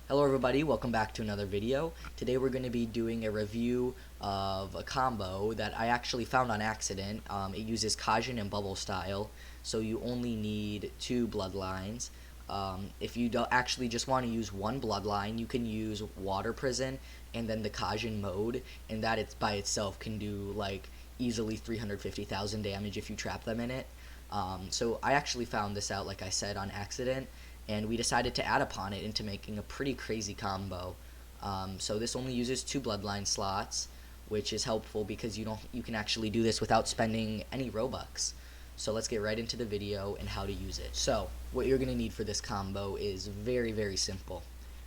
Hello everybody, welcome back to another video. Today we're going to be doing a review of a combo that I actually found on accident. It uses Kaijin and Bubble style, so you only need two bloodlines. If you don't actually just want to use one bloodline, you can use Water Prison and then the Kaijin mode, and that it's by itself can do like easily 350,000 damage if you trap them in it. So I actually found this out, like I said, on accident, and we decided to add upon it into making a pretty crazy combo. So this only uses two bloodline slots, which is helpful because you can actually do this without spending any Robux. So let's get right into the video and how to use it. So what you're going to need for this combo is very simple.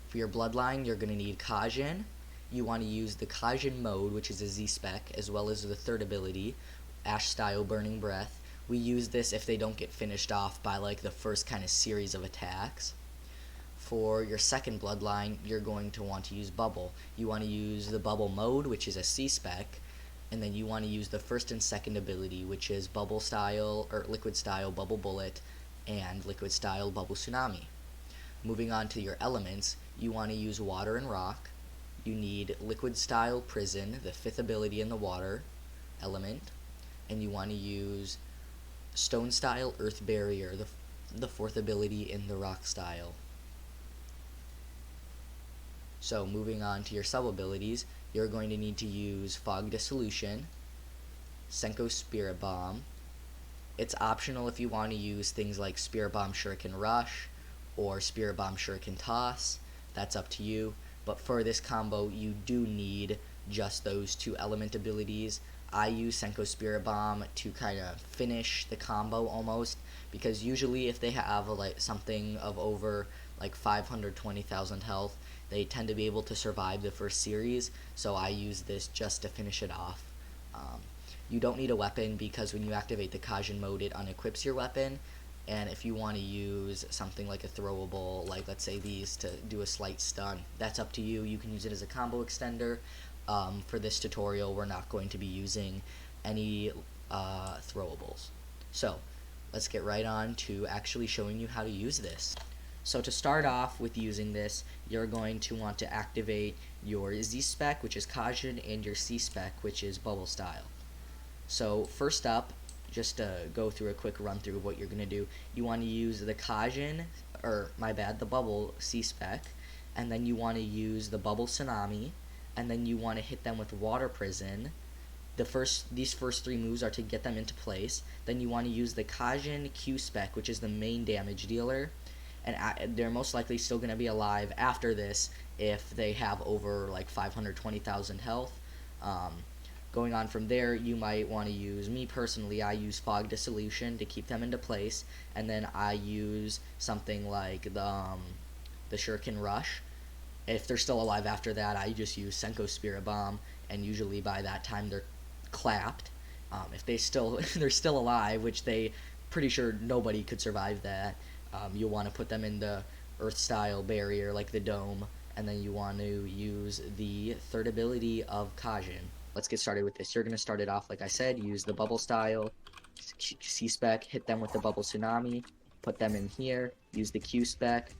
For your bloodline, you're going to need Kaijin. You want to use the Kaijin mode, which is a Z-spec, as well as the third ability, Ash style Burning Breath. We use this if they don't get finished off by like the first kind of series of attacks. For your second bloodline, you're going to want to use Bubble. You want to use the Bubble mode, which is a C-spec, and then you want to use the first and second ability, which is Bubble style or Liquid style Bubble Bullet and Liquid style Bubble Tsunami. Moving on to your elements, you want to use Water and Rock. You need Liquid style Prison, the fifth ability in the water element, and you want to use Stone style Earth Barrier, the fourth ability in the rock style. So moving on to your sub abilities, you're going to need to use Fog Dissolution, Senko Spirit Bomb. It's optional if you want to use things like Spirit Bomb Shuriken Rush or Spirit Bomb Shuriken Toss. That's up to you. But for this combo, you do need just those two element abilities. I use Senko Spirit Bomb to kind of finish the combo almost, because usually if they have like something of over like 520,000 health, they tend to be able to survive the first series, so I use this just to finish it off. You don't need a weapon because when you activate the Kaijin mode, it unequips your weapon, and if you want to use something like a throwable, like let's say these, to do a slight stun, that's up to you. You can use it as a combo extender. For this tutorial, we're not going to be using any throwables. So let's get right on to actually showing you how to use this. So to start off with using this, you're going to want to activate your Z-spec, which is Kaijin, and your C-spec, which is Bubble style. So first up, just to go through a quick run through of what you're going to do, you want to use the Kaijin, or my bad, the Bubble C-spec, and then you want to use the Bubble Tsunami, and then you want to hit them with Water Prison. These first three moves are to get them into place. Then you want to use the Kaijin Q-spec, which is the main damage dealer, and they're most likely still going to be alive after this if they have over like 520,000 health. Going on from there, you might want to use, me personally, I use Fog Dissolution to keep them into place, and then I use something like the Shuriken Rush. If they're still alive after that, I just use Senko Spirit Bomb, and usually by that time they're clapped. If they're still alive, which they pretty sure nobody could survive that, you'll want to put them in the Earth style barrier like the dome, and then you want to use the third ability of Kaijin. Let's get started with this. You're going to start it off, like I said, use the Bubble style C-spec, hit them with the Bubble Tsunami, put them in here, use the Q-spec.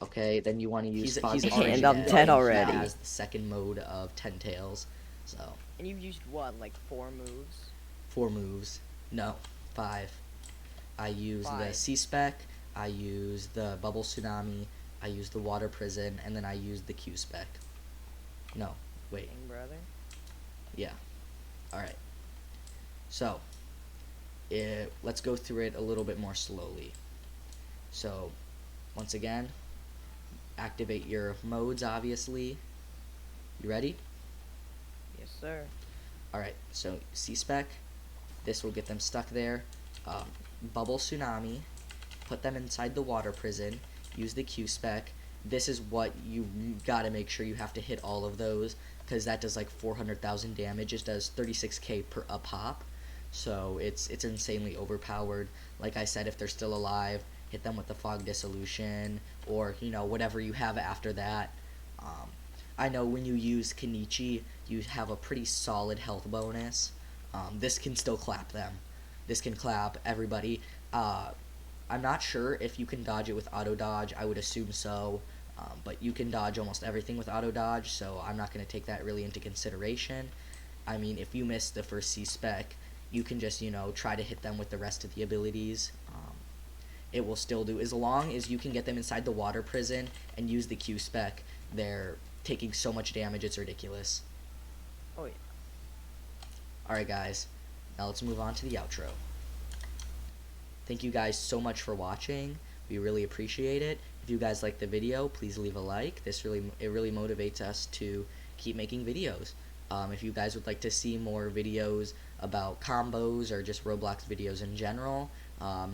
Okay, then you want to use Fog And I'm dead already. as the second mode of Ten Tails. So And you've used what, like 4 moves? 4 moves. No, 5. I use the C-spec, I use the Bubble Tsunami, I use the Water Prison, and then I use the Q-spec. No, wait. Dang, brother. Yeah. Alright. So, let's go through it a little bit more slowly. So, once again, activate your modes, obviously. You ready? Yes, sir. Alright, so C-spec, this will get them stuck there. Bubble Tsunami, put them inside the Water Prison, use the Q-spec. This is what you gotta make sure you have to hit all of those, because that does like 400,000 damage. It does 36k per a pop, so it's insanely overpowered. Like I said, if they're still alive, hit them with the Fog Dissolution, or whatever you have after that. I know when you use Kenichi, you have a pretty solid health bonus. This can still clap them. This can clap everybody. I'm not sure if you can dodge it with auto dodge. I would assume so. But you can dodge almost everything with auto dodge, so I'm not going to take that really into consideration. I mean, if you miss the first C spec, you can just, try to hit them with the rest of the abilities. It will still do, as long as you can get them inside the water prison and use the Q spec. They're taking so much damage, it's ridiculous. Oh, yeah. Alright guys, now let's move on to the outro. Thank you guys so much for watching. We really appreciate it. If you guys like the video, please leave a like. It really motivates us to keep making videos. If you guys would like to see more videos about combos or just Roblox videos in general,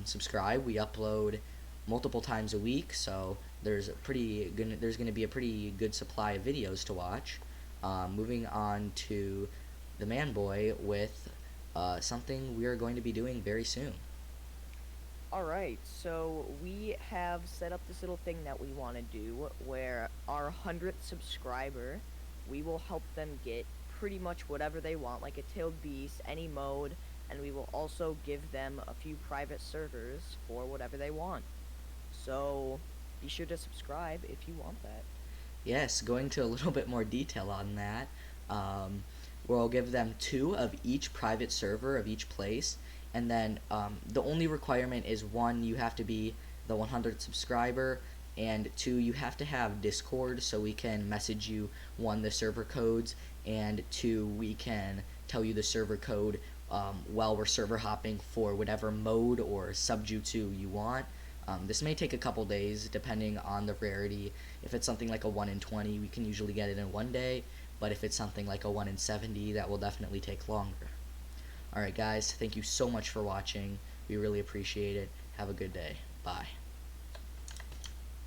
subscribe. We upload multiple times a week, so there's going to be a pretty good supply of videos to watch. Moving on to the man boy with something we are going to be doing very soon. Alright, so we have set up this little thing that we want to do where our 100th subscriber, we will help them get pretty much whatever they want, like a tailed beast, any mode, and we will also give them a few private servers for whatever they want. So be sure to subscribe if you want that. Yes, going to a little bit more detail on that, we'll give them 2 of each private server of each place, and then the only requirement is 1, you have to be the 100th subscriber, and 2, you have to have Discord so we can message you, 1, the server codes, and 2, we can tell you the server code while we're server hopping for whatever mode or subjutsu you want. This may take a couple days depending on the rarity. If it's something like a 1 in 20, we can usually get it in 1 day, but if it's something like a 1 in 70, that will definitely take longer. Alright guys, thank you so much for watching. We really appreciate it. Have a good day. Bye.